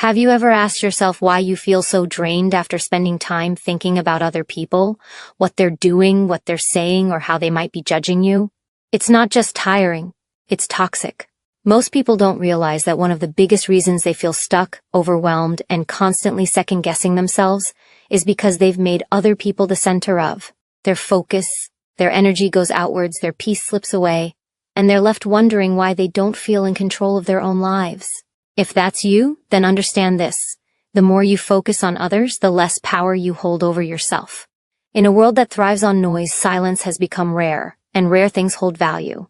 Have you ever asked yourself why you feel so drained after spending time thinking about other people, what they're doing, what they're saying, or how they might be judging you? It's not just tiring, it's toxic. Most people don't realize that one of the biggest reasons they feel stuck, overwhelmed, and constantly second-guessing themselves is because they've made other people the center of their focus. Their energy goes outwards, their peace slips away, and they're left wondering why they don't feel in control of their own lives. If that's you, then understand this. The more you focus on others, the less power you hold over yourself. In a world that thrives on noise, silence has become rare, and rare things hold value.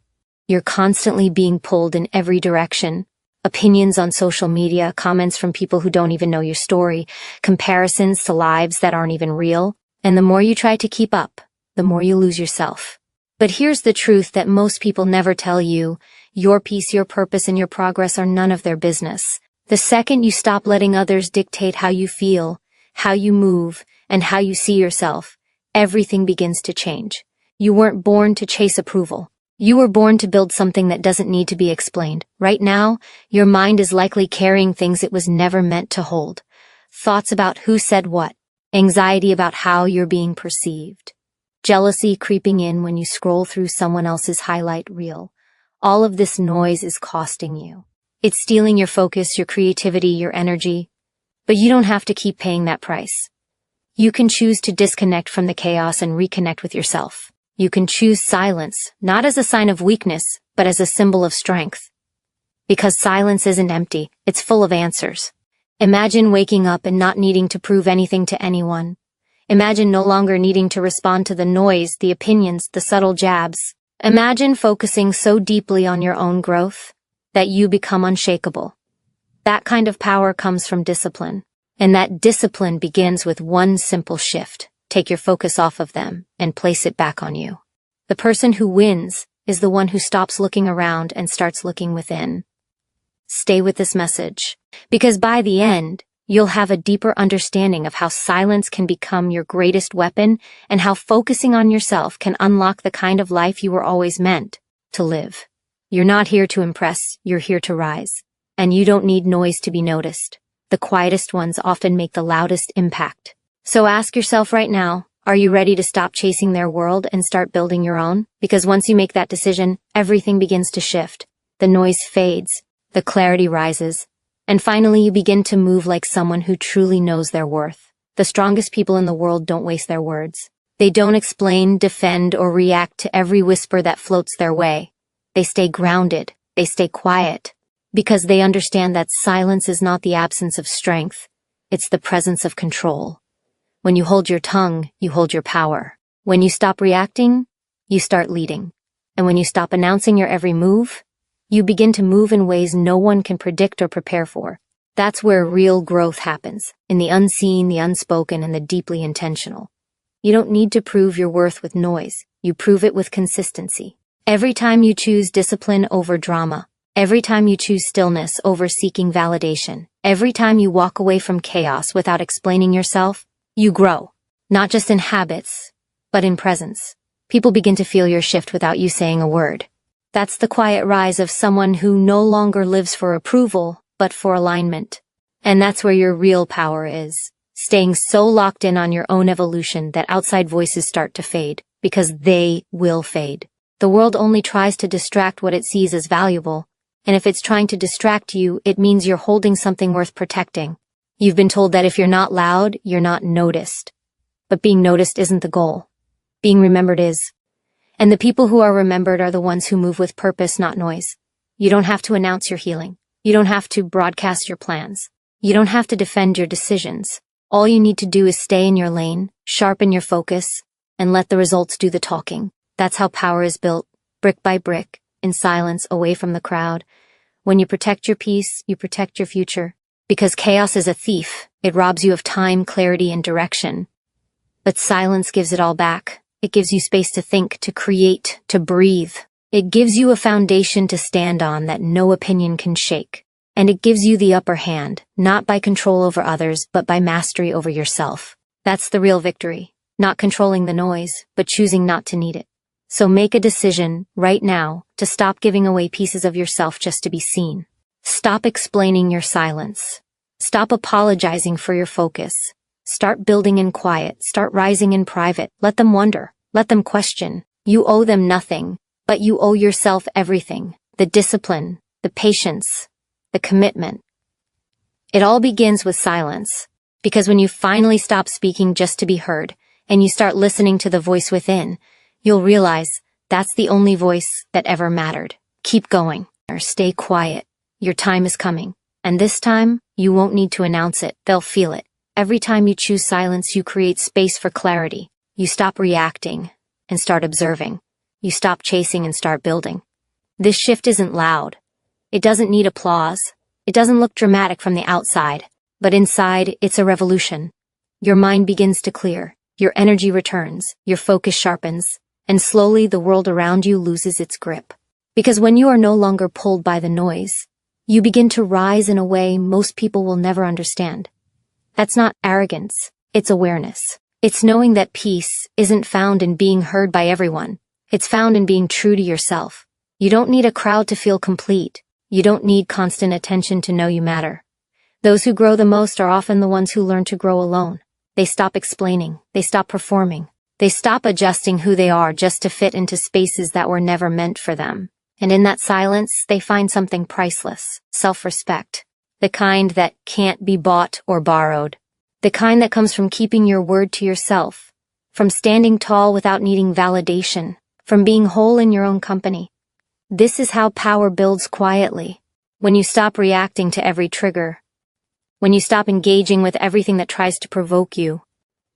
You're constantly being pulled in every direction. Opinions on social media, comments from people who don't even know your story, comparisons to lives that aren't even real, and the more you try to keep up, the more you lose yourself. But here's the truth that most people never tell you. Your peace, your purpose, and your progress are none of their business. The second you stop letting others dictate how you feel, how you move, and how you see yourself, everything begins to change. You weren't born to chase approval. You were born to build something that doesn't need to be explained. Right now, your mind is likely carrying things it was never meant to hold. Thoughts about who said what, anxiety about how you're being perceived, jealousy creeping in when you scroll through someone else's highlight reel. All of this noise is costing you. It's stealing your focus, your creativity, your energy. But you don't have to keep paying that price. You can choose to disconnect from the chaos and reconnect with yourself. You can choose silence, not as a sign of weakness, but as a symbol of strength. Because silence isn't empty, it's full of answers. Imagine waking up and not needing to prove anything to anyone. Imagine no longer needing to respond to the noise, the opinions, the subtle jabs. Imagine focusing so deeply on your own growth that you become unshakable. That kind of power comes from discipline. And that discipline begins with one simple shift. Take your focus off of them and place it back on you. The person who wins is the one who stops looking around and starts looking within. Stay with this message, because by the end, you'll have a deeper understanding of how silence can become your greatest weapon and how focusing on yourself can unlock the kind of life you were always meant to live. You're not here to impress, you're here to rise. And you don't need noise to be noticed. The quietest ones often make the loudest impact. So ask yourself right now, are you ready to stop chasing their world and start building your own? Because once you make that decision, everything begins to shift. The noise fades, the clarity rises, and finally you begin to move like someone who truly knows their worth. The strongest people in the world don't waste their words. They don't explain, defend, or react to every whisper that floats their way. They stay grounded, they stay quiet, because they understand that silence is not the absence of strength, it's the presence of control. When you hold your tongue, you hold your power. When you stop reacting, you start leading. And when you stop announcing your every move, you begin to move in ways no one can predict or prepare for. That's where real growth happens, in the unseen, the unspoken, and the deeply intentional. You don't need to prove your worth with noise. You prove it with consistency. Every time you choose discipline over drama, every time you choose stillness over seeking validation, every time you walk away from chaos without explaining yourself, you grow, not just in habits, but in presence. People begin to feel your shift without you saying a word. That's the quiet rise of someone who no longer lives for approval, but for alignment. And that's where your real power is, staying so locked in on your own evolution that outside voices start to fade, because they will fade. The world only tries to distract what it sees as valuable, and if it's trying to distract you, it means you're holding something worth protecting. You've been told that if you're not loud, you're not noticed. But being noticed isn't the goal. Being remembered is. And the people who are remembered are the ones who move with purpose, not noise. You don't have to announce your healing. You don't have to broadcast your plans. You don't have to defend your decisions. All you need to do is stay in your lane, sharpen your focus, and let the results do the talking. That's how power is built, brick by brick, in silence, away from the crowd. When you protect your peace, you protect your future. Because chaos is a thief, it robs you of time, clarity, and direction. But silence gives it all back. It gives you space to think, to create, to breathe. It gives you a foundation to stand on that no opinion can shake. And it gives you the upper hand, not by control over others, but by mastery over yourself. That's the real victory. Not controlling the noise, but choosing not to need it. So make a decision, right now, to stop giving away pieces of yourself just to be seen. Stop explaining your silence. Stop apologizing for your focus. Start building in quiet. Start rising in private. Let them wonder. Let them question. You owe them nothing, but you owe yourself everything. The discipline, the patience, the commitment. It all begins with silence, because when you finally stop speaking just to be heard, and you start listening to the voice within, you'll realize that's the only voice that ever mattered. Keep going, or stay quiet. Your time is coming. And this time, you won't need to announce it. They'll feel it. Every time you choose silence, you create space for clarity. You stop reacting and start observing. You stop chasing and start building. This shift isn't loud. It doesn't need applause. It doesn't look dramatic from the outside. But inside, it's a revolution. Your mind begins to clear. Your energy returns. Your focus sharpens. And slowly, the world around you loses its grip. Because when you are no longer pulled by the noise, you begin to rise in a way most people will never understand. That's not arrogance. It's awareness. It's knowing that peace isn't found in being heard by everyone. It's found in being true to yourself. You don't need a crowd to feel complete. You don't need constant attention to know you matter. Those who grow the most are often the ones who learn to grow alone. They stop explaining. They stop performing. They stop adjusting who they are just to fit into spaces that were never meant for them. And in that silence, they find something priceless, self-respect, the kind that can't be bought or borrowed, the kind that comes from keeping your word to yourself, from standing tall without needing validation, from being whole in your own company. This is how power builds quietly, when you stop reacting to every trigger, when you stop engaging with everything that tries to provoke you,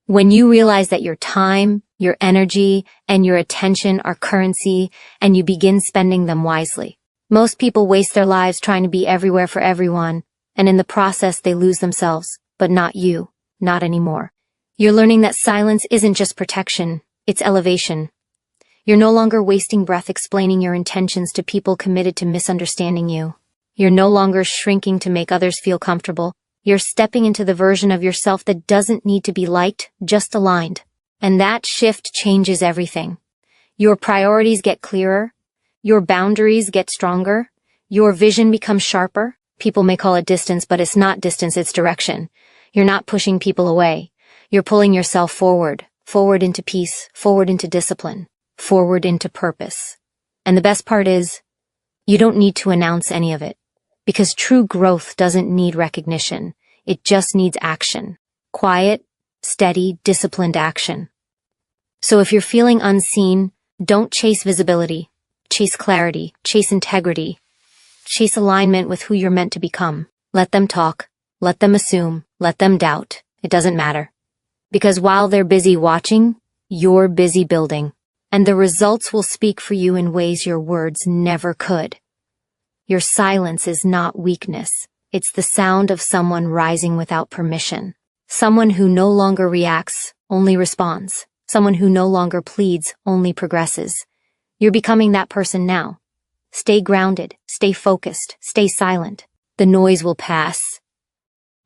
when you realize that your time, your energy, and your attention are currency, and you begin spending them wisely. Most people waste their lives trying to be everywhere for everyone, and in the process they lose themselves, but not you, not anymore. You're learning that silence isn't just protection, it's elevation. You're no longer wasting breath explaining your intentions to people committed to misunderstanding you. You're no longer shrinking to make others feel comfortable. You're stepping into the version of yourself that doesn't need to be liked, just aligned. And that shift changes everything. Your priorities get clearer. Your boundaries get stronger. Your vision becomes sharper. People may call it distance, but it's not distance, it's direction. You're not pushing people away. You're pulling yourself forward, forward into peace, forward into discipline, forward into purpose. And the best part is, you don't need to announce any of it. Because true growth doesn't need recognition. It just needs action. Quiet, steady, disciplined action. So if you're feeling unseen, don't chase visibility. Chase clarity. Chase integrity. Chase alignment with who you're meant to become. Let them talk. Let them assume. Let them doubt. It doesn't matter. Because while they're busy watching, you're busy building. And the results will speak for you in ways your words never could. Your silence is not weakness. It's the sound of someone rising without permission. Someone who no longer reacts, only responds. Someone who no longer pleads, only progresses. You're becoming that person now. Stay grounded, stay focused, stay silent. The noise will pass.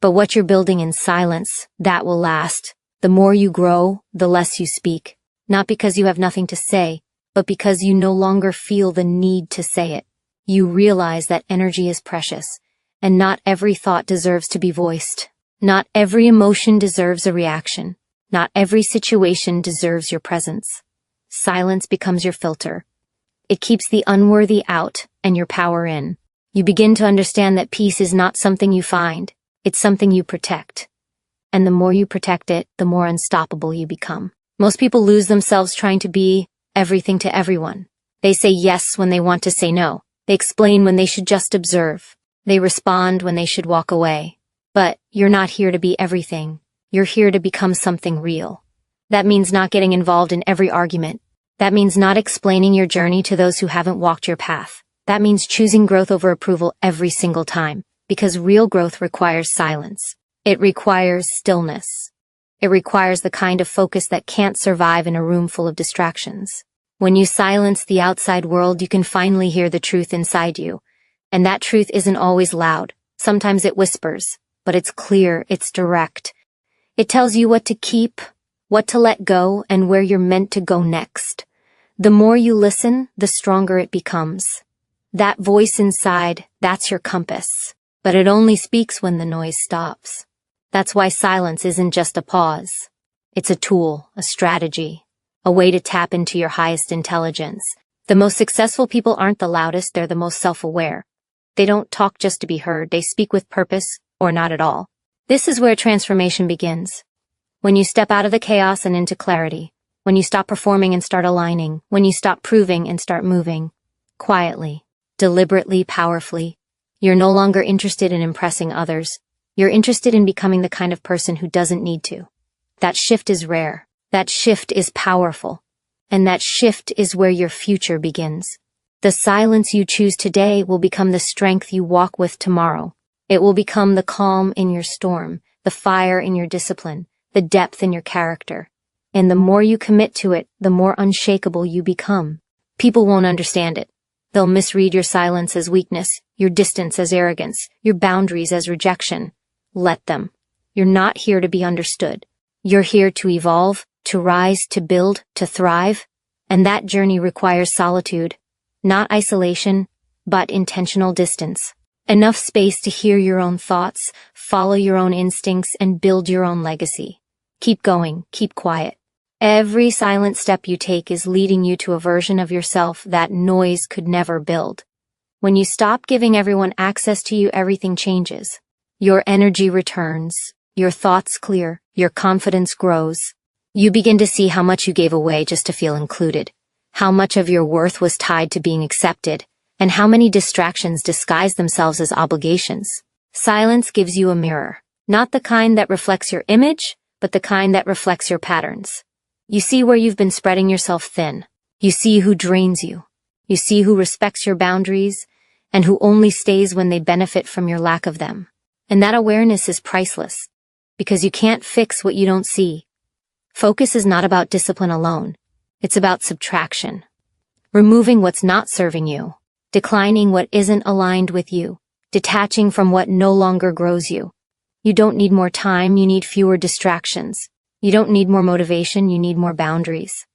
But what you're building in silence, that will last. The more you grow, the less you speak. Not because you have nothing to say, but because you no longer feel the need to say it. You realize that energy is precious, and not every thought deserves to be voiced. Not every emotion deserves a reaction. Not every situation deserves your presence. Silence becomes your filter. It keeps the unworthy out and your power in. You begin to understand that peace is not something you find, it's something you protect. And the more you protect it, the more unstoppable you become. Most people lose themselves trying to be everything to everyone. They say yes when they want to say no. They explain when they should just observe. They respond when they should walk away. But you're not here to be everything. You're here to become something real. That means not getting involved in every argument. That means not explaining your journey to those who haven't walked your path. That means choosing growth over approval every single time. Because real growth requires silence. It requires stillness. It requires the kind of focus that can't survive in a room full of distractions. When you silence the outside world, you can finally hear the truth inside you. And that truth isn't always loud. Sometimes it whispers, but it's clear, it's direct. It tells you what to keep, what to let go, and where you're meant to go next. The more you listen, the stronger it becomes. That voice inside, that's your compass. but it only speaks when the noise stops. That's why silence isn't just a pause. It's a tool, a strategy, a way to tap into your highest intelligence. The most successful people aren't the loudest, they're the most self-aware. They don't talk just to be heard, they speak with purpose, or not at all. This is where transformation begins. When you step out of the chaos and into clarity. When you stop performing and start aligning. When you stop proving and start moving. Quietly, deliberately, powerfully. You're no longer interested in impressing others. You're interested in becoming the kind of person who doesn't need to. That shift is rare. That shift is powerful. And that shift is where your future begins. The silence you choose today will become the strength you walk with tomorrow. It will become the calm in your storm, the fire in your discipline, the depth in your character. And the more you commit to it, the more unshakable you become. People won't understand it. They'll misread your silence as weakness, your distance as arrogance, your boundaries as rejection. Let them. You're not here to be understood. You're here to evolve, to rise, to build, to thrive. And that journey requires solitude. Not isolation, but intentional distance. Enough space to hear your own thoughts, follow your own instincts, and build your own legacy. Keep going, keep quiet. Every silent step you take is leading you to a version of yourself that noise could never build. When you stop giving everyone access to you, everything changes. Your energy returns, your thoughts clear, your confidence grows. You begin to see how much you gave away just to feel included, how much of your worth was tied to being accepted, and how many distractions disguise themselves as obligations. Silence gives you a mirror, not the kind that reflects your image, but the kind that reflects your patterns. You see where you've been spreading yourself thin. You see who drains you. You see who respects your boundaries and who only stays when they benefit from your lack of them. And that awareness is priceless, because you can't fix what you don't see. Focus is not about discipline alone. It's about subtraction. Removing what's not serving you, declining what isn't aligned with you, detaching from what no longer grows you. You don't need more time, you need fewer distractions. You don't need more motivation, you need more boundaries.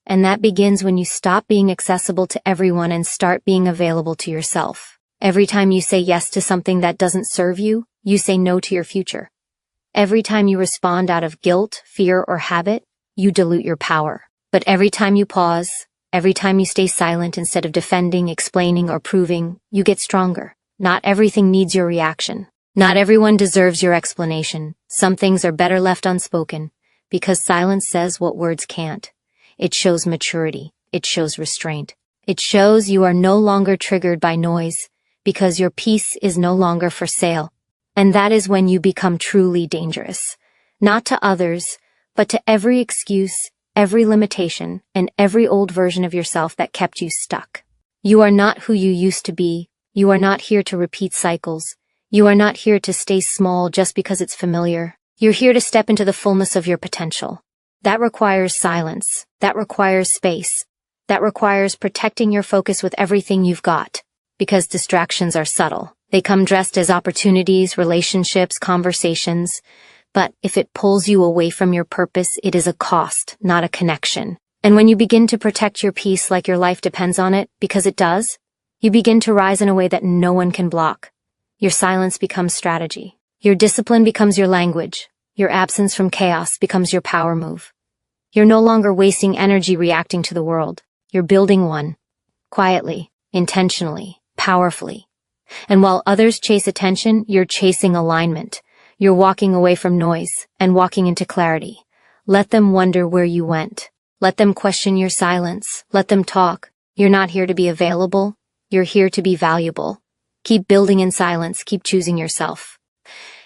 And that begins when you stop being accessible to everyone and start being available to yourself. Every time you say yes to something that doesn't serve you, you say no to your future. Every time you respond out of guilt, fear, or habit, you dilute your power. But every time you pause, every time you stay silent instead of defending, explaining, or proving, you get stronger. Not everything needs your reaction. Not everyone deserves your explanation. Some things are better left unspoken, because silence says what words can't. It shows maturity. It shows restraint. It shows you are no longer triggered by noise, because your peace is no longer for sale. And that is when you become truly dangerous. Not to others, but to every excuse, every limitation, and every old version of yourself that kept you stuck. You are not who you used to be. You are not here to repeat cycles. You are not here to stay small just because it's familiar. You're here to step into the fullness of your potential. That requires silence. That requires space. That requires protecting your focus with everything you've got. Because distractions are subtle. They come dressed as opportunities, relationships, conversations. But if it pulls you away from your purpose, it is a cost, not a connection. And when you begin to protect your peace like your life depends on it, because it does, you begin to rise in a way that no one can block. Your silence becomes strategy. Your discipline becomes your language. Your absence from chaos becomes your power move. You're no longer wasting energy reacting to the world. You're building one. Quietly, intentionally, powerfully. And while others chase attention, you're chasing alignment. You're walking away from noise and walking into clarity. Let them wonder where you went. Let them question your silence. Let them talk. You're not here to be available. You're here to be valuable. Keep building in silence. Keep choosing yourself.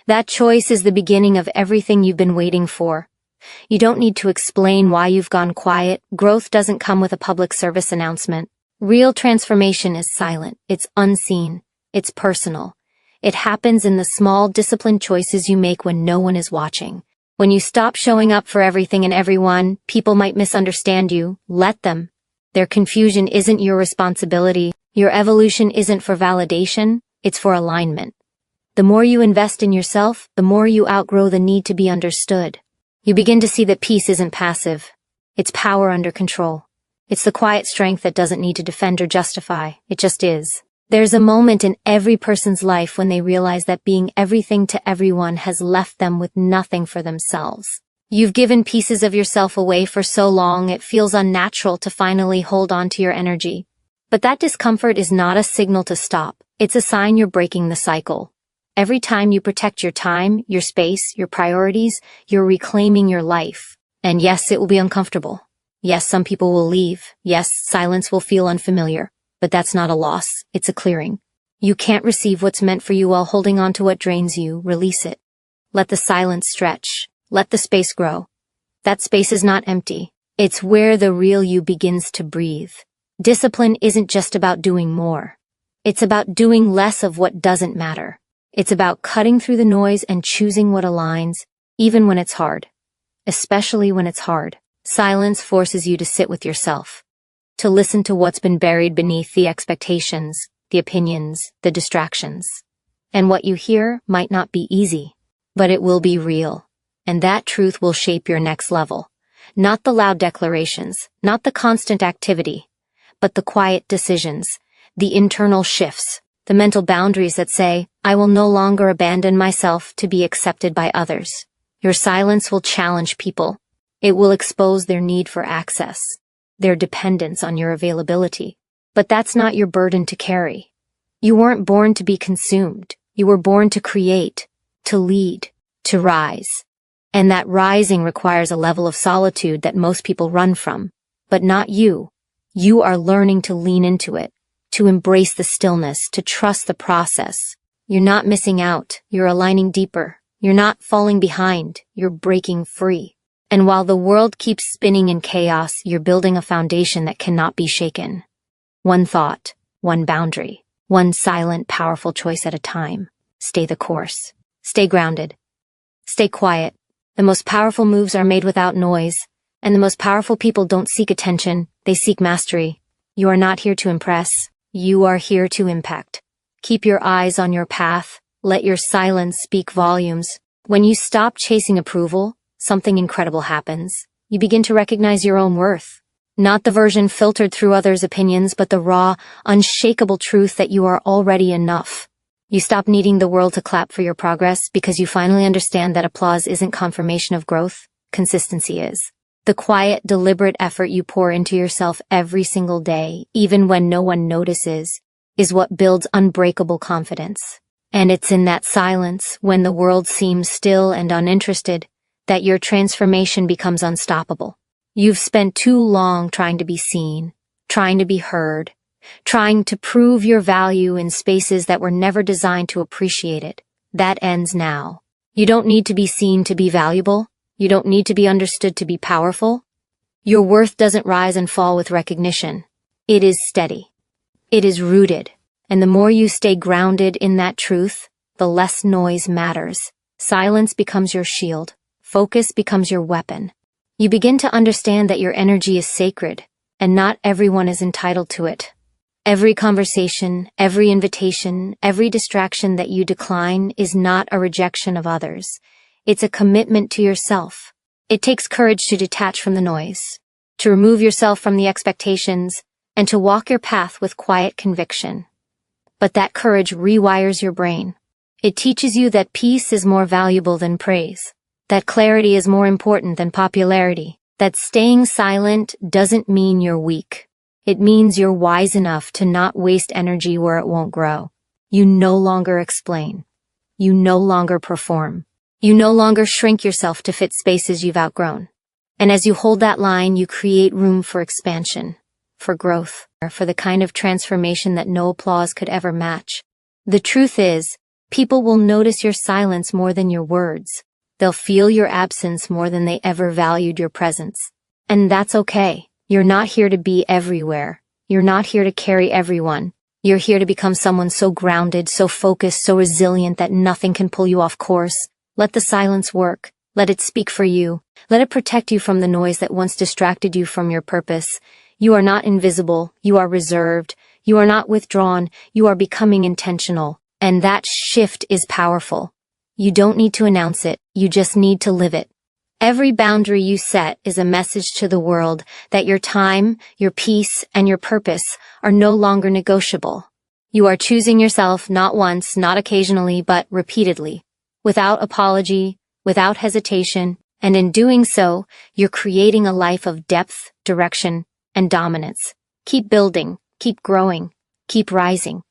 That choice is the beginning of everything you've been waiting for. You don't need to explain why you've gone quiet. Growth doesn't come with a public service announcement. Real transformation is silent. It's unseen. It's personal. It happens in the small, disciplined choices you make when no one is watching. When you stop showing up for everything and everyone, people might misunderstand you. Let them. Their confusion isn't your responsibility. Your evolution isn't for validation. It's for alignment. The more you invest in yourself, the more you outgrow the need to be understood. You begin to see that peace isn't passive. It's power under control. It's the quiet strength that doesn't need to defend or justify. It just is. There's a moment in every person's life when they realize that being everything to everyone has left them with nothing for themselves. You've given pieces of yourself away for so long it feels unnatural to finally hold on to your energy. But that discomfort is not a signal to stop. It's a sign you're breaking the cycle. Every time you protect your time, your space, your priorities, you're reclaiming your life. And yes, it will be uncomfortable. Yes, some people will leave. Yes, silence will feel unfamiliar. But that's not a loss, it's a clearing. You can't receive what's meant for you while holding on to what drains you. Release it. Let the silence stretch. Let the space grow. That space is not empty. It's where the real you begins to breathe. Discipline isn't just about doing more. It's about doing less of what doesn't matter. It's about cutting through the noise and choosing what aligns, even when it's hard. Especially when it's hard. Silence forces you to sit with yourself. To listen to what's been buried beneath the expectations, the opinions, the distractions. And what you hear might not be easy, but it will be real. And that truth will shape your next level. Not the loud declarations, not the constant activity, but the quiet decisions, the internal shifts, the mental boundaries that say, I will no longer abandon myself to be accepted by others. Your silence will challenge people. It will expose their need for access, their dependence on your availability. But that's not your burden to carry. You weren't born to be consumed. You were born to create, to lead, to rise. And that rising requires a level of solitude that most people run from. But not you. You are learning to lean into it, to embrace the stillness, to trust the process. You're not missing out. You're aligning deeper. You're not falling behind. You're breaking free. And while the world keeps spinning in chaos, you're building a foundation that cannot be shaken. One thought, one boundary, one silent, powerful choice at a time. Stay the course. Stay grounded. Stay quiet. The most powerful moves are made without noise, and the most powerful people don't seek attention, they seek mastery. You are not here to impress. You are here to impact. Keep your eyes on your path. Let your silence speak volumes. When you stop chasing approval, something incredible happens. You begin to recognize your own worth. Not the version filtered through others' opinions, but the raw, unshakable truth that you are already enough. You stop needing the world to clap for your progress because you finally understand that applause isn't confirmation of growth, consistency is. The quiet, deliberate effort you pour into yourself every single day, even when no one notices, is what builds unbreakable confidence. And it's in that silence, when the world seems still and uninterested, that your transformation becomes unstoppable. You've spent too long trying to be seen, trying to be heard, trying to prove your value in spaces that were never designed to appreciate it. That ends now. You don't need to be seen to be valuable. You don't need to be understood to be powerful. Your worth doesn't rise and fall with recognition. It is steady. It is rooted. And the more you stay grounded in that truth, the less noise matters. Silence becomes your shield. Focus becomes your weapon. You begin to understand that your energy is sacred, and not everyone is entitled to it. Every conversation, every invitation, every distraction that you decline is not a rejection of others. It's a commitment to yourself. It takes courage to detach from the noise, to remove yourself from the expectations, and to walk your path with quiet conviction. But that courage rewires your brain. It teaches you that peace is more valuable than praise, that clarity is more important than popularity, that staying silent doesn't mean you're weak. It means you're wise enough to not waste energy where it won't grow. You no longer explain. You no longer perform. You no longer shrink yourself to fit spaces you've outgrown. And as you hold that line, you create room for expansion, for growth, for the kind of transformation that no applause could ever match. The truth is, people will notice your silence more than your words. They'll feel your absence more than they ever valued your presence. And that's okay. You're not here to be everywhere. You're not here to carry everyone. You're here to become someone so grounded, so focused, so resilient that nothing can pull you off course. Let the silence work. Let it speak for you. Let it protect you from the noise that once distracted you from your purpose. You are not invisible. You are reserved. You are not withdrawn. You are becoming intentional. And that shift is powerful. You don't need to announce it. You just need to live it. Every boundary you set is a message to the world that your time, your peace, and your purpose are no longer negotiable. You are choosing yourself not once, not occasionally, but repeatedly, without apology, without hesitation, and in doing so, you're creating a life of depth, direction, and dominance. Keep building, keep growing, keep rising.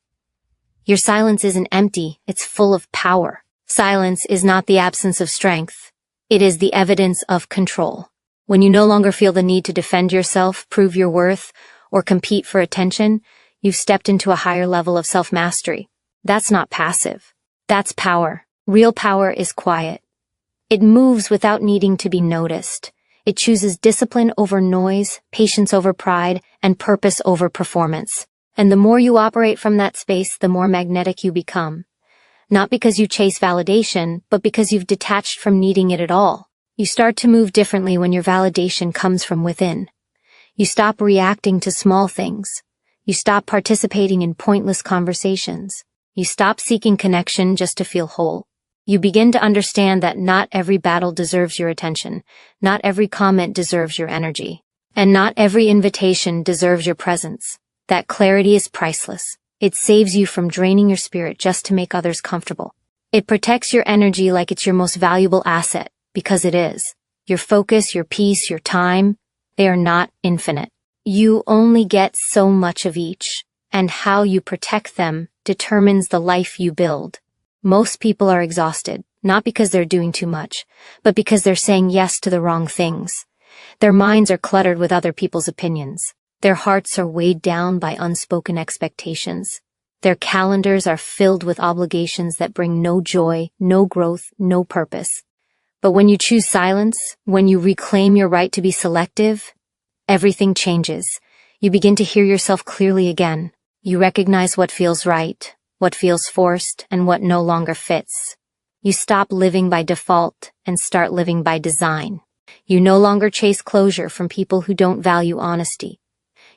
Your silence isn't empty, it's full of power. Silence is not the absence of strength. It is the evidence of control. When you no longer feel the need to defend yourself, prove your worth, or compete for attention, you've stepped into a higher level of self-mastery. That's not passive. That's power. Real power is quiet. It moves without needing to be noticed. It chooses discipline over noise, patience over pride, and purpose over performance. And the more you operate from that space, the more magnetic you become. Not because you chase validation, but because you've detached from needing it at all. You start to move differently when your validation comes from within. You stop reacting to small things. You stop participating in pointless conversations. You stop seeking connection just to feel whole. You begin to understand that not every battle deserves your attention, not every comment deserves your energy, and not every invitation deserves your presence. That clarity is priceless. It saves you from draining your spirit just to make others comfortable. It protects your energy like it's your most valuable asset, because it is. Your focus, your peace, your time, they are not infinite. You only get so much of each, and how you protect them determines the life you build. Most people are exhausted, not because they're doing too much, but because they're saying yes to the wrong things. Their minds are cluttered with other people's opinions. Their hearts are weighed down by unspoken expectations. Their calendars are filled with obligations that bring no joy, no growth, no purpose. But when you choose silence, when you reclaim your right to be selective, everything changes. You begin to hear yourself clearly again. You recognize what feels right, what feels forced, and what no longer fits. You stop living by default and start living by design. You no longer chase closure from people who don't value honesty.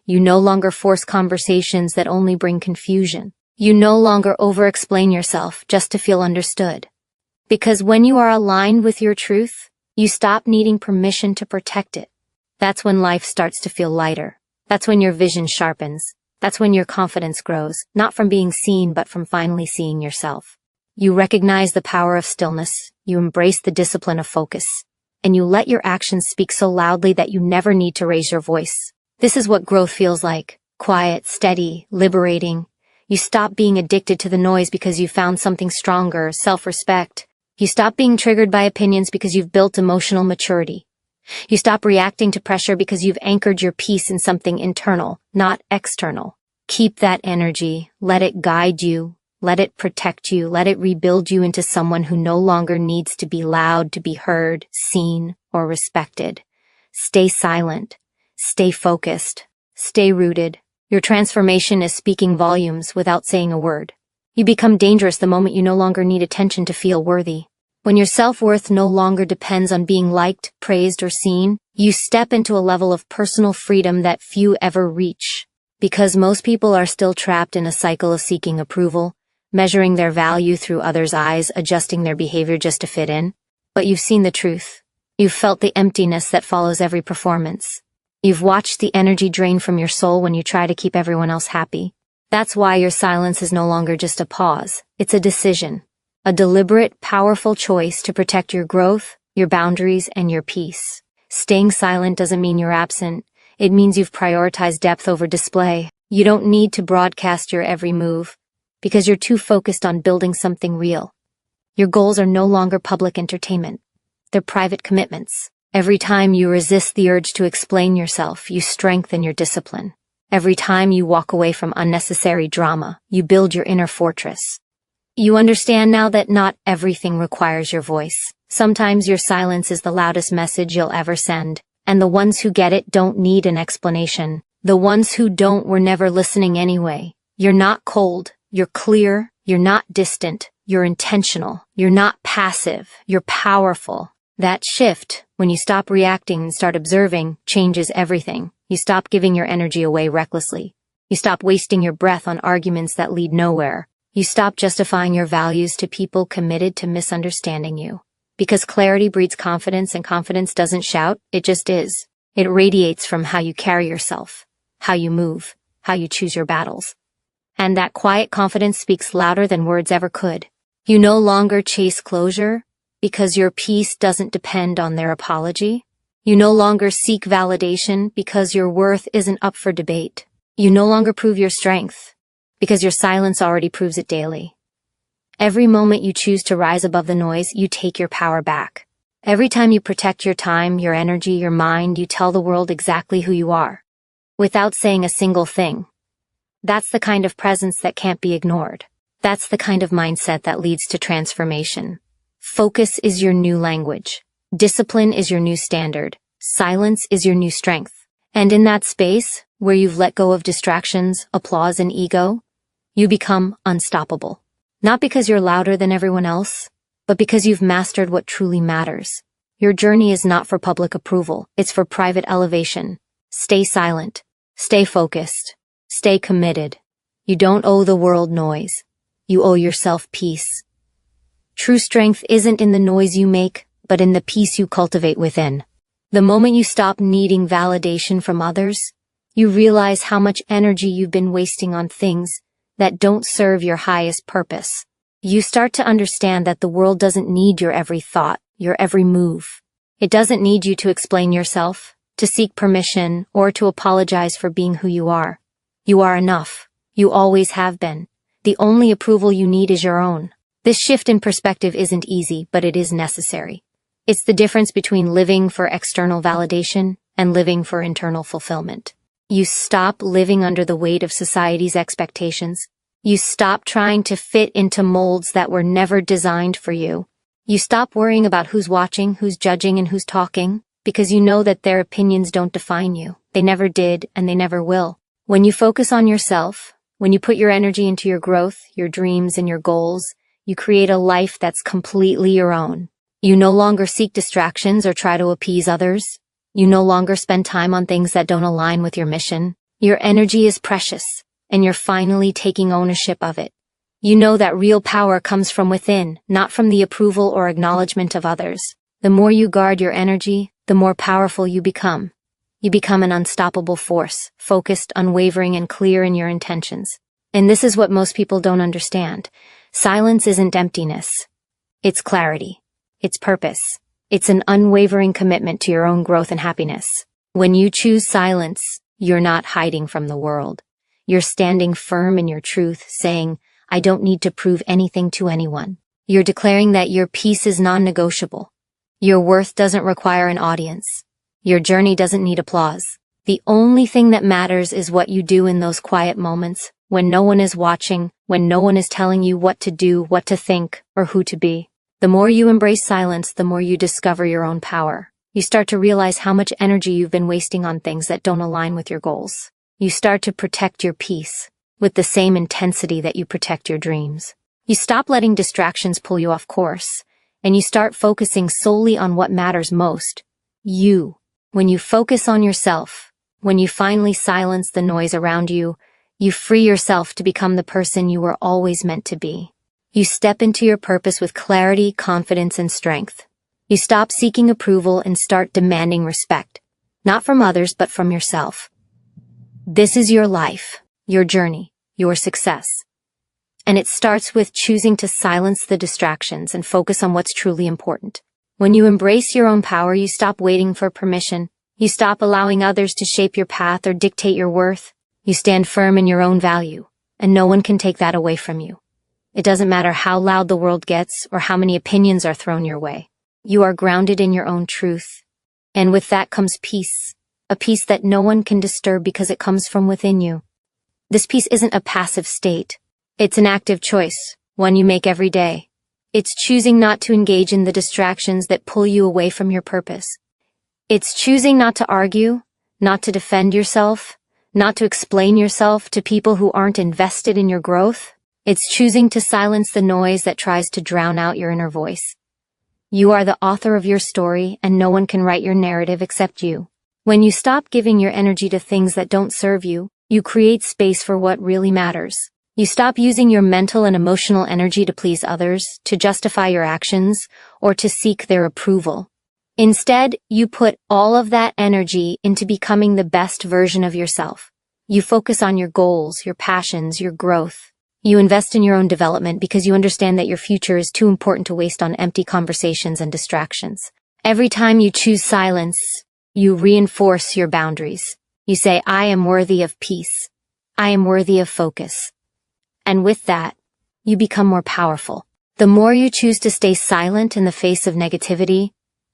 You no longer force conversations that only bring confusion. You no longer over-explain yourself just to feel understood. Because when you are aligned with your truth, you stop needing permission to protect it. That's when life starts to feel lighter. That's when your vision sharpens. That's when your confidence grows, not from being seen, but from finally seeing yourself. You recognize the power of stillness, you embrace the discipline of focus, and you let your actions speak so loudly that you never need to raise your voice. This is what growth feels like. Quiet, steady, liberating. You stop being addicted to the noise because you found something stronger, self-respect. You stop being triggered by opinions because you've built emotional maturity. You stop reacting to pressure because you've anchored your peace in something internal, not external. Keep that energy, let it guide you, let it protect you, let it rebuild you into someone who no longer needs to be loud to be heard, seen, or respected. Stay silent, stay focused, stay rooted. Your transformation is speaking volumes without saying a word. You become dangerous the moment you no longer need attention to feel worthy. When your self-worth no longer depends on being liked, praised, or seen, you step into a level of personal freedom that few ever reach. Because most people are still trapped in a cycle of seeking approval, measuring their value through others' eyes, adjusting their behavior just to fit in. But you've seen the truth. You've felt the emptiness that follows every performance. You've watched the energy drain from your soul when you try to keep everyone else happy. That's why your silence is no longer just a pause. It's a decision. A deliberate, powerful choice to protect your growth, your boundaries, and your peace. Staying silent doesn't mean you're absent. It means you've prioritized depth over display. You don't need to broadcast your every move, because you're too focused on building something real. Your goals are no longer public entertainment. They're private commitments. Every time you resist the urge to explain yourself, you strengthen your discipline. Every time you walk away from unnecessary drama, you build your inner fortress. You understand now that not everything requires your voice. Sometimes your silence is the loudest message you'll ever send, and the ones who get it don't need an explanation. The ones who don't were never listening anyway. You're not cold, you're clear, you're not distant, you're intentional, you're not passive, you're powerful. That shift, when you stop reacting and start observing, changes everything. You stop giving your energy away recklessly. You stop wasting your breath on arguments that lead nowhere. You stop justifying your values to people committed to misunderstanding you. Because clarity breeds confidence, and confidence doesn't shout, it just is. It radiates from how you carry yourself, how you move, how you choose your battles. And that quiet confidence speaks louder than words ever could. You no longer chase closure because your peace doesn't depend on their apology. You no longer seek validation because your worth isn't up for debate. You no longer prove your strength because your silence already proves it daily. Every moment you choose to rise above the noise, you take your power back. Every time you protect your time, your energy, your mind, you tell the world exactly who you are, without saying a single thing. That's the kind of presence that can't be ignored. That's the kind of mindset that leads to transformation. Focus is your new language. Discipline is your new standard. Silence is your new strength. And in that space, where you've let go of distractions, applause, and ego, you become unstoppable. Not because you're louder than everyone else, but because you've mastered what truly matters. Your journey is not for public approval, it's for private elevation. Stay silent. Stay focused. Stay committed. You don't owe the world noise. You owe yourself peace. True strength isn't in the noise you make, but in the peace you cultivate within. The moment you stop needing validation from others, you realize how much energy you've been wasting on things that don't serve your highest purpose. You start to understand that the world doesn't need your every thought, your every move. It doesn't need you to explain yourself, to seek permission, or to apologize for being who you are. You are enough. You always have been. The only approval you need is your own. This shift in perspective isn't easy, but it is necessary. It's the difference between living for external validation and living for internal fulfillment. You stop living under the weight of society's expectations. You stop trying to fit into molds that were never designed for you. You stop worrying about who's watching, who's judging, and who's talking, because you know that their opinions don't define you. They never did, and they never will. When you focus on yourself, when you put your energy into your growth, your dreams, and your goals, you create a life that's completely your own. You no longer seek distractions or try to appease others. You no longer spend time on things that don't align with your mission. Your energy is precious, and you're finally taking ownership of it. You know that real power comes from within, not from the approval or acknowledgement of others. The more you guard your energy, the more powerful you become. You become an unstoppable force, focused, unwavering, and clear in your intentions. And this is what most people don't understand. Silence isn't emptiness. It's clarity. It's purpose. It's an unwavering commitment to your own growth and happiness. When you choose silence, you're not hiding from the world. You're standing firm in your truth, saying, I don't need to prove anything to anyone. You're declaring that your peace is non-negotiable. Your worth doesn't require an audience. Your journey doesn't need applause. The only thing that matters is what you do in those quiet moments, when no one is watching, when no one is telling you what to do, what to think, or who to be. The more you embrace silence, the more you discover your own power. You start to realize how much energy you've been wasting on things that don't align with your goals. You start to protect your peace with the same intensity that you protect your dreams. You stop letting distractions pull you off course, and you start focusing solely on what matters most. You. When you focus on yourself, when you finally silence the noise around you, you free yourself to become the person you were always meant to be. You step into your purpose with clarity, confidence, and strength. You stop seeking approval and start demanding respect, not from others, but from yourself. This is your life, your journey, your success. And it starts with choosing to silence the distractions and focus on what's truly important. When you embrace your own power, you stop waiting for permission. You stop allowing others to shape your path or dictate your worth. You stand firm in your own value, and no one can take that away from you. It doesn't matter how loud the world gets or how many opinions are thrown your way. You are grounded in your own truth. And with that comes peace, a peace that no one can disturb because it comes from within you. This peace isn't a passive state. It's an active choice, one you make every day. It's choosing not to engage in the distractions that pull you away from your purpose. It's choosing not to argue, not to defend yourself, not to explain yourself to people who aren't invested in your growth. It's choosing to silence the noise that tries to drown out your inner voice. You are the author of your story, and no one can write your narrative except you. When you stop giving your energy to things that don't serve you, you create space for what really matters. You stop using your mental and emotional energy to please others, to justify your actions, or to seek their approval. Instead, you put all of that energy into becoming the best version of yourself. You focus on your goals, your passions, your growth. You invest in your own development because you understand that your future is too important to waste on empty conversations and distractions. Every time you choose silence, you reinforce your boundaries. You say, I am worthy of peace. I am worthy of focus. And with that, you become more powerful. The more you choose to stay silent in the face of negativity,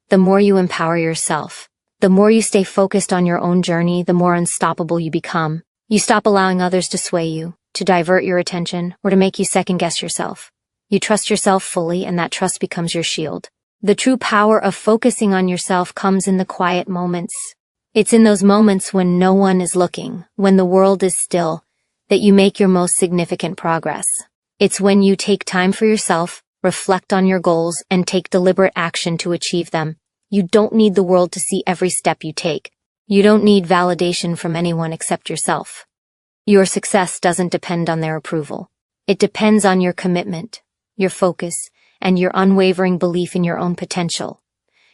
the more you empower yourself. The more you stay focused on your own journey, the more unstoppable you become. You stop allowing others to sway you, to divert your attention, or to make you second-guess yourself. You trust yourself fully, and that trust becomes your shield. The true power of focusing on yourself comes in the quiet moments. It's in those moments when no one is looking, when the world is still, that you make your most significant progress. It's when you take time for yourself, reflect on your goals, and take deliberate action to achieve them. You don't need the world to see every step you take. You don't need validation from anyone except yourself. Your success doesn't depend on their approval. It depends on your commitment, your focus, and your unwavering belief in your own potential.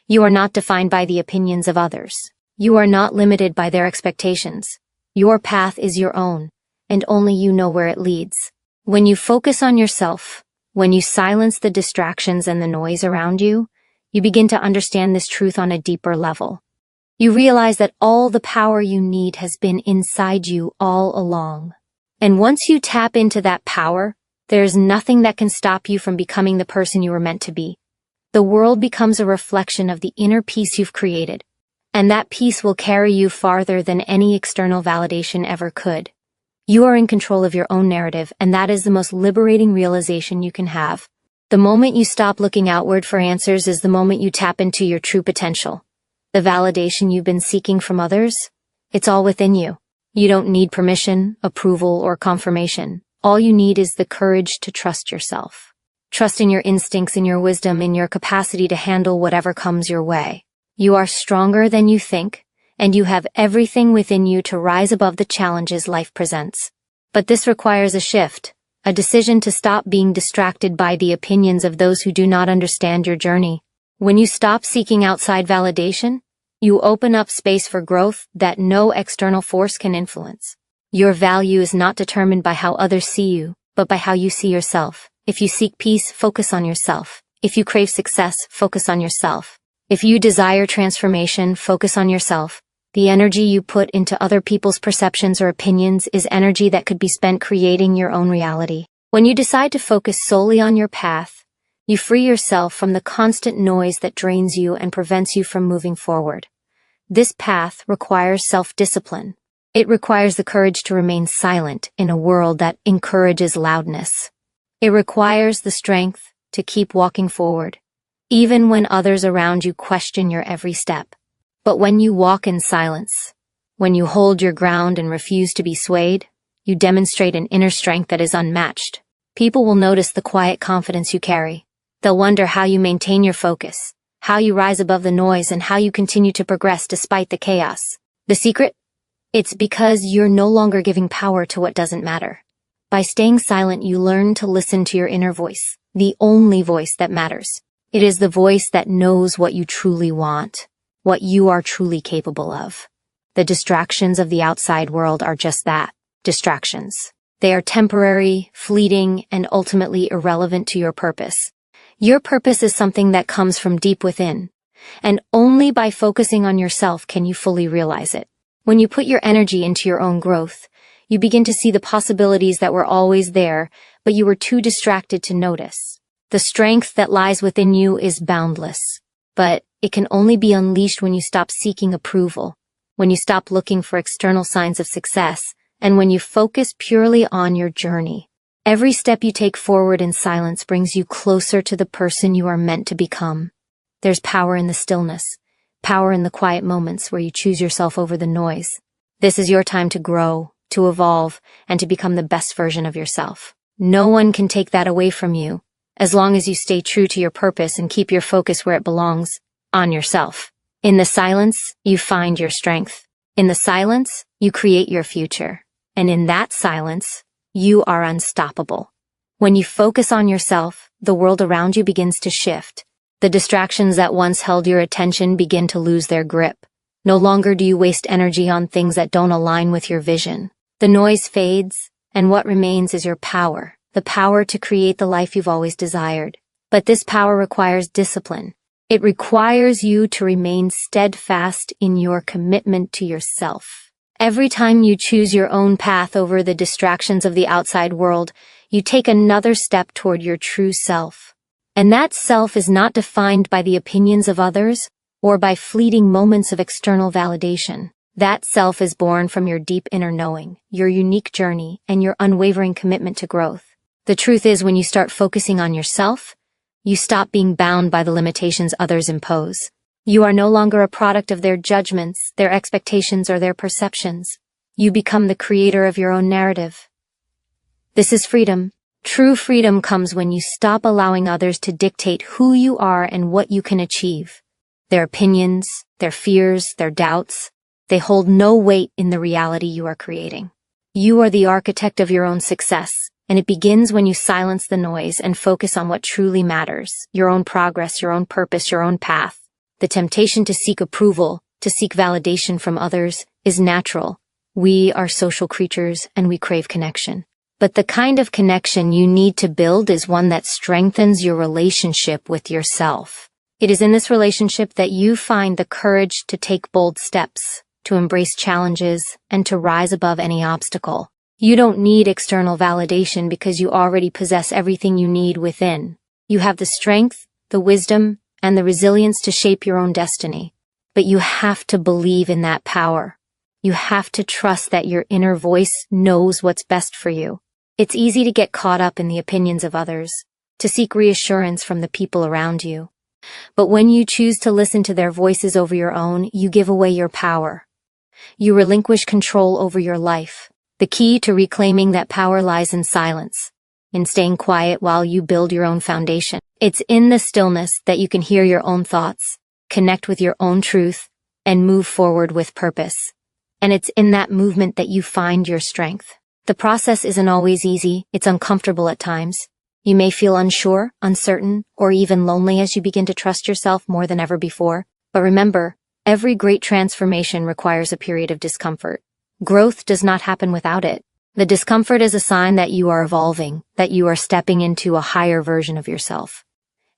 You are not defined by the opinions of others. You are not limited by their expectations. Your path is your own, and only you know where it leads. When you focus on yourself, when you silence the distractions and the noise around you, you begin to understand this truth on a deeper level. You realize that all the power you need has been inside you all along. And once you tap into that power, there's nothing that can stop you from becoming the person you were meant to be. The world becomes a reflection of the inner peace you've created, and that peace will carry you farther than any external validation ever could. You are in control of your own narrative, and that is the most liberating realization you can have. The moment you stop looking outward for answers is the moment you tap into your true potential. The validation you've been seeking from others? It's all within you. You don't need permission, approval, or confirmation. All you need is the courage to trust yourself. Trust in your instincts, in your wisdom, in your capacity to handle whatever comes your way. You are stronger than you think, and you have everything within you to rise above the challenges life presents. But this requires a shift. A decision to stop being distracted by the opinions of those who do not understand your journey. When you stop seeking outside validation, you open up space for growth that no external force can influence. Your value is not determined by how others see you, but by how you see yourself. If you seek peace, focus on yourself. If you crave success, focus on yourself. If you desire transformation, focus on yourself. The energy you put into other people's perceptions or opinions is energy that could be spent creating your own reality. When you decide to focus solely on your path, you free yourself from the constant noise that drains you and prevents you from moving forward. This path requires self-discipline. It requires the courage to remain silent in a world that encourages loudness. It requires the strength to keep walking forward, even when others around you question your every step. But when you walk in silence, when you hold your ground and refuse to be swayed, you demonstrate an inner strength that is unmatched. People will notice the quiet confidence you carry. They'll wonder how you maintain your focus, how you rise above the noise, and how you continue to progress despite the chaos. The secret? It's because you're no longer giving power to what doesn't matter. By staying silent, you learn to listen to your inner voice, the only voice that matters. It is the voice that knows what you truly want, what you are truly capable of. The distractions of the outside world are just that, distractions. They are temporary, fleeting, and ultimately irrelevant to your purpose. Your purpose is something that comes from deep within, and only by focusing on yourself can you fully realize it. When you put your energy into your own growth, you begin to see the possibilities that were always there, but you were too distracted to notice. The strength that lies within you is boundless, but it can only be unleashed when you stop seeking approval, when you stop looking for external signs of success, and when you focus purely on your journey. Every step you take forward in silence brings you closer to the person you are meant to become. There's power in the stillness, power in the quiet moments where you choose yourself over the noise. This is your time to grow, to evolve, and to become the best version of yourself. No one can take that away from you, as long as you stay true to your purpose and keep your focus where it belongs, on yourself. In the silence, you find your strength. In the silence, you create your future. And in that silence, you are unstoppable. When you focus on yourself, the world around you begins to shift. The distractions that once held your attention begin to lose their grip. No longer do you waste energy on things that don't align with your vision. The noise fades, and what remains is your power, the power to create the life you've always desired. But this power requires discipline. It requires you to remain steadfast in your commitment to yourself. Every time you choose your own path over the distractions of the outside world, you take another step toward your true self. And that self is not defined by the opinions of others or by fleeting moments of external validation. That self is born from your deep inner knowing, your unique journey, and your unwavering commitment to growth. The truth is, when you start focusing on yourself, you stop being bound by the limitations others impose. You are no longer a product of their judgments, their expectations, or their perceptions. You become the creator of your own narrative. This is freedom. True freedom comes when you stop allowing others to dictate who you are and what you can achieve. Their opinions, their fears, their doubts, they hold no weight in the reality you are creating. You are the architect of your own success, and it begins when you silence the noise and focus on what truly matters: your own progress, your own purpose, your own path. The temptation to seek approval, to seek validation from others, is natural. We are social creatures and we crave connection. But the kind of connection you need to build is one that strengthens your relationship with yourself. It is in this relationship that you find the courage to take bold steps, to embrace challenges, and to rise above any obstacle. You don't need external validation because you already possess everything you need within. You have the strength, the wisdom, and the resilience to shape your own destiny. But you have to believe in that power. You have to trust that your inner voice knows what's best for you. It's easy to get caught up in the opinions of others, to seek reassurance from the people around you. But when you choose to listen to their voices over your own, you give away your power. You relinquish control over your life. The key to reclaiming that power lies in silence, in staying quiet while you build your own foundation. It's in the stillness that you can hear your own thoughts, connect with your own truth, and move forward with purpose. And it's in that movement that you find your strength. The process isn't always easy. It's uncomfortable at times. You may feel unsure, uncertain, or even lonely as you begin to trust yourself more than ever before. But remember, every great transformation requires a period of discomfort. Growth does not happen without it. The discomfort is a sign that you are evolving, that you are stepping into a higher version of yourself.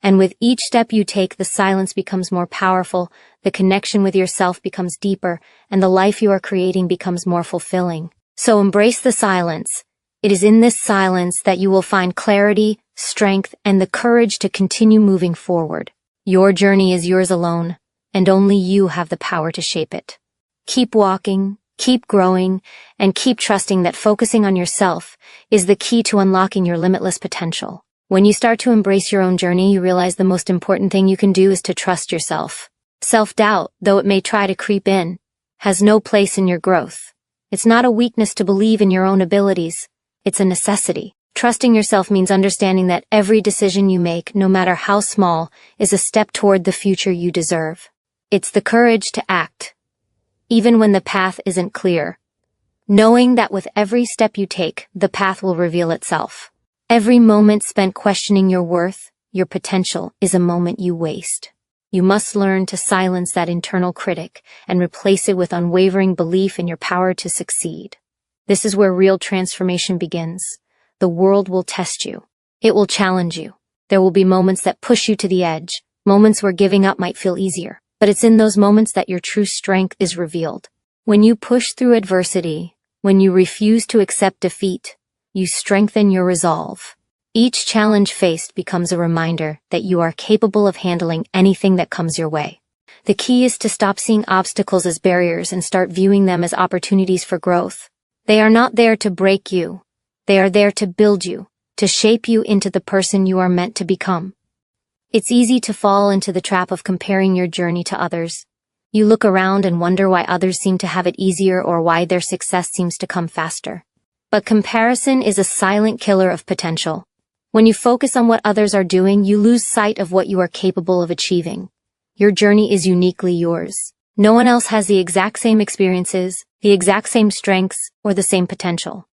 And with each step you take, the silence becomes more powerful, the connection with yourself becomes deeper, and the life you are creating becomes more fulfilling. So embrace the silence. It is in this silence that you will find clarity, strength, and the courage to continue moving forward. Your journey is yours alone, and only you have the power to shape it. Keep walking, keep growing, and keep trusting that focusing on yourself is the key to unlocking your limitless potential. When you start to embrace your own journey, you realize the most important thing you can do is to trust yourself. Self-doubt, though it may try to creep in, has no place in your growth. It's not a weakness to believe in your own abilities. It's a necessity. Trusting yourself means understanding that every decision you make, no matter how small, is a step toward the future you deserve. It's the courage to act, even when the path isn't clear. Knowing that with every step you take, the path will reveal itself. Every moment spent questioning your worth, your potential, is a moment you waste. You must learn to silence that internal critic and replace it with unwavering belief in your power to succeed. This is where real transformation begins. The world will test you. It will challenge you. There will be moments that push you to the edge, moments where giving up might feel easier. But it's in those moments that your true strength is revealed. When you push through adversity, when you refuse to accept defeat, you strengthen your resolve. Each challenge faced becomes a reminder that you are capable of handling anything that comes your way. The key is to stop seeing obstacles as barriers and start viewing them as opportunities for growth. They are not there to break you. They are there to build you, to shape you into the person you are meant to become. It's easy to fall into the trap of comparing your journey to others. You look around and wonder why others seem to have it easier or why their success seems to come faster. But comparison is a silent killer of potential. When you focus on what others are doing, you lose sight of what you are capable of achieving. Your journey is uniquely yours. No one else has the exact same experiences, the exact same strengths, or the same potential.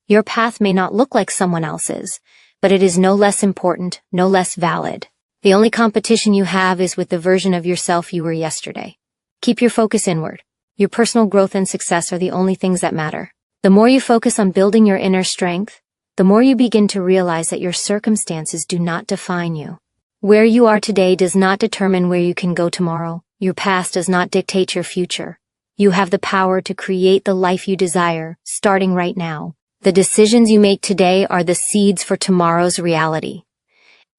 Your path may not look like someone else's, but it is no less important, no less valid. The only competition you have is with the version of yourself you were yesterday. Keep your focus inward. Your personal growth and success are the only things that matter. The more you focus on building your inner strength, the more you begin to realize that your circumstances do not define you. Where you are today does not determine where you can go tomorrow. Your past does not dictate your future. You have the power to create the life you desire, starting right now. The decisions you make today are the seeds for tomorrow's reality.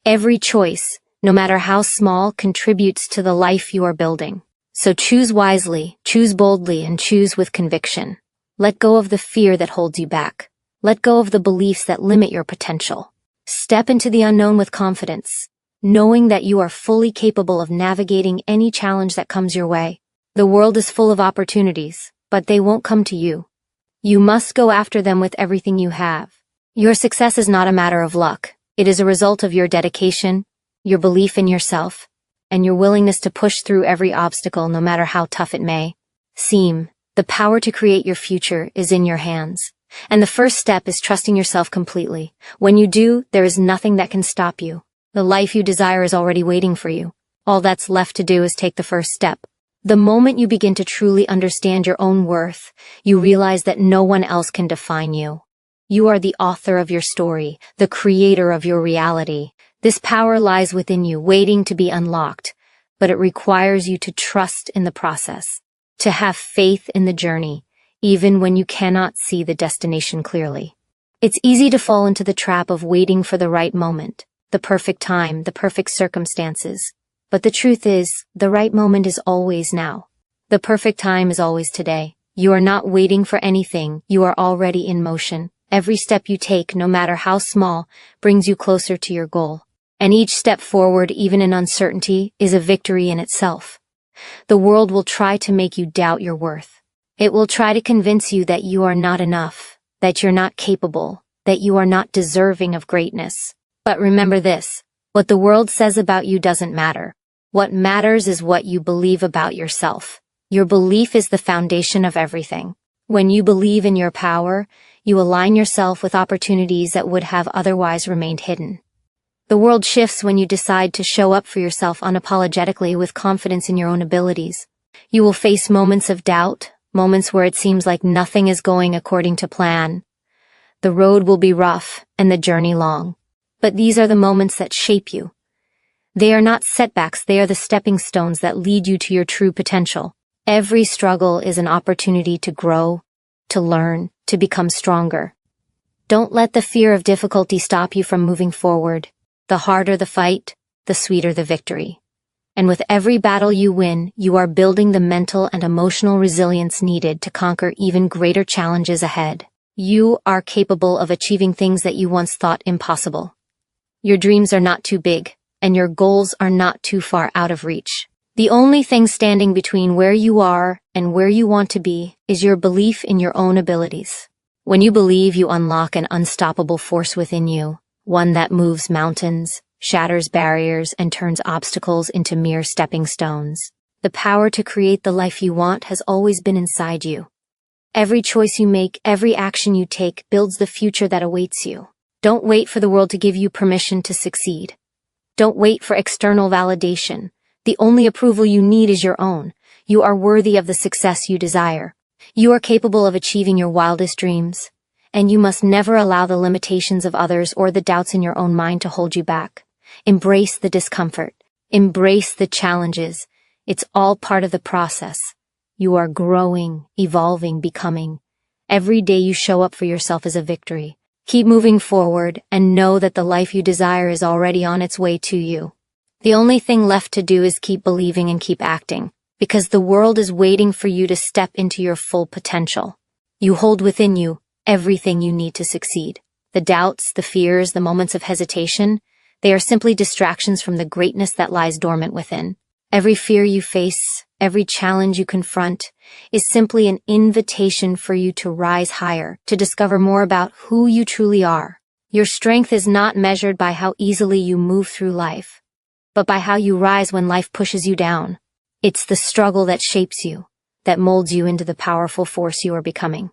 Every choice, no matter how small, contributes to the life you are building. So choose wisely, choose boldly, and choose with conviction. Let go of the fear that holds you back. Let go of the beliefs that limit your potential. Step into the unknown with confidence, knowing that you are fully capable of navigating any challenge that comes your way. The world is full of opportunities, but they won't come to you. You must go after them with everything you have. Your success is not a matter of luck. It is a result of your dedication, your belief in yourself, and your willingness to push through every obstacle no matter how tough it may seem. The power to create your future is in your hands. And the first step is trusting yourself completely. When you do, there is nothing that can stop you. The life you desire is already waiting for you. All that's left to do is take the first step. The moment you begin to truly understand your own worth, you realize that no one else can define you. You are the author of your story, the creator of your reality. This power lies within you, waiting to be unlocked, but it requires you to trust in the process, to have faith in the journey, even when you cannot see the destination clearly. It's easy to fall into the trap of waiting for the right moment, the perfect time, the perfect circumstances. But the truth is, the right moment is always now. The perfect time is always today. You are not waiting for anything, you are already in motion. Every step you take, no matter how small, brings you closer to your goal. And each step forward, even in uncertainty, is a victory in itself. The world will try to make you doubt your worth. It will try to convince you that you are not enough, that you're not capable, that you are not deserving of greatness. But remember this, what the world says about you doesn't matter. What matters is what you believe about yourself. Your belief is the foundation of everything. When you believe in your power, you align yourself with opportunities that would have otherwise remained hidden. The world shifts when you decide to show up for yourself unapologetically with confidence in your own abilities. You will face moments of doubt, moments where it seems like nothing is going according to plan. The road will be rough and the journey long. But these are the moments that shape you. They are not setbacks, they are the stepping stones that lead you to your true potential. Every struggle is an opportunity to grow, to learn, to become stronger. Don't let the fear of difficulty stop you from moving forward. The harder the fight, the sweeter the victory. And with every battle you win, you are building the mental and emotional resilience needed to conquer even greater challenges ahead. You are capable of achieving things that you once thought impossible. Your dreams are not too big, and your goals are not too far out of reach. The only thing standing between where you are and where you want to be is your belief in your own abilities. When you believe, you unlock an unstoppable force within you, one that moves mountains, shatters barriers, and turns obstacles into mere stepping stones. The power to create the life you want has always been inside you. Every choice you make, every action you take builds the future that awaits you. Don't wait for the world to give you permission to succeed. Don't wait for external validation. The only approval you need is your own. You are worthy of the success you desire. You are capable of achieving your wildest dreams. And you must never allow the limitations of others or the doubts in your own mind to hold you back. Embrace the discomfort. Embrace the challenges. It's all part of the process. You are growing, evolving, becoming. Every day you show up for yourself is a victory. Keep moving forward and know that the life you desire is already on its way to you. The only thing left to do is keep believing and keep acting, because the world is waiting for you to step into your full potential. You hold within you everything you need to succeed. The doubts, the fears, the moments of hesitation, they are simply distractions from the greatness that lies dormant within. Every fear you face, every challenge you confront, is simply an invitation for you to rise higher, to discover more about who you truly are. Your strength is not measured by how easily you move through life, but by how you rise when life pushes you down. It's the struggle that shapes you, that molds you into the powerful force you are becoming.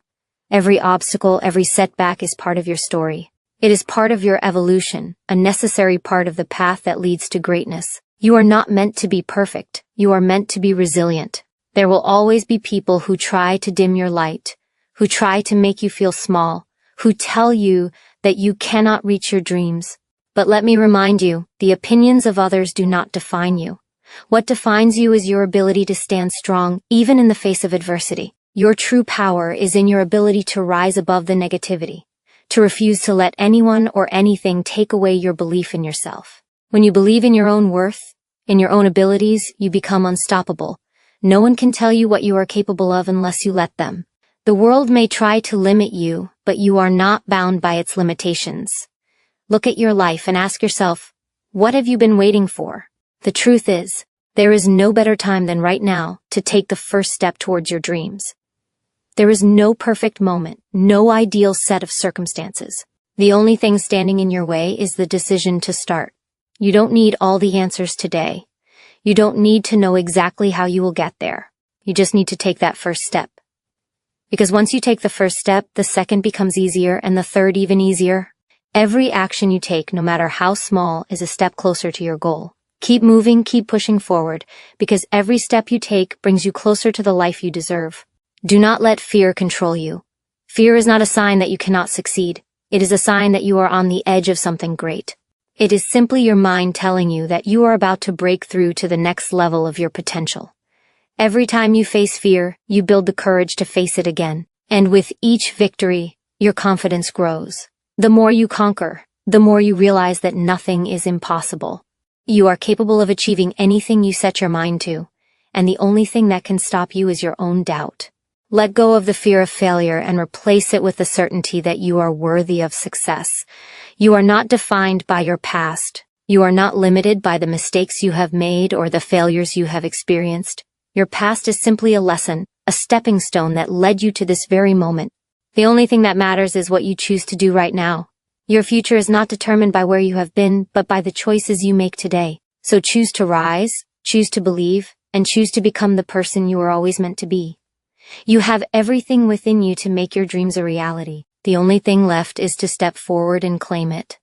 Every obstacle, every setback is part of your story. It is part of your evolution, a necessary part of the path that leads to greatness. You are not meant to be perfect. You are meant to be resilient. There will always be people who try to dim your light, who try to make you feel small, who tell you that you cannot reach your dreams. But let me remind you, the opinions of others do not define you. What defines you is your ability to stand strong, even in the face of adversity. Your true power is in your ability to rise above the negativity, to refuse to let anyone or anything take away your belief in yourself. When you believe in your own worth, in your own abilities, you become unstoppable. No one can tell you what you are capable of unless you let them. The world may try to limit you, but you are not bound by its limitations. Look at your life and ask yourself, what have you been waiting for? The truth is, there is no better time than right now to take the first step towards your dreams. There is no perfect moment, no ideal set of circumstances. The only thing standing in your way is the decision to start. You don't need all the answers today. You don't need to know exactly how you will get there. You just need to take that first step. Because once you take the first step, the second becomes easier and the third even easier. Every action you take, no matter how small, is a step closer to your goal. Keep moving, keep pushing forward, because every step you take brings you closer to the life you deserve. Do not let fear control you. Fear is not a sign that you cannot succeed. It is a sign that you are on the edge of something great. It is simply your mind telling you that you are about to break through to the next level of your potential. Every time you face fear, you build the courage to face it again. And with each victory, your confidence grows. The more you conquer, the more you realize that nothing is impossible. You are capable of achieving anything you set your mind to, and the only thing that can stop you is your own doubt. Let go of the fear of failure and replace it with the certainty that you are worthy of success. You are not defined by your past. You are not limited by the mistakes you have made or the failures you have experienced. Your past is simply a lesson, a stepping stone that led you to this very moment. The only thing that matters is what you choose to do right now. Your future is not determined by where you have been, but by the choices you make today. So choose to rise, choose to believe, and choose to become the person you were always meant to be. You have everything within you to make your dreams a reality. The only thing left is to step forward and claim it.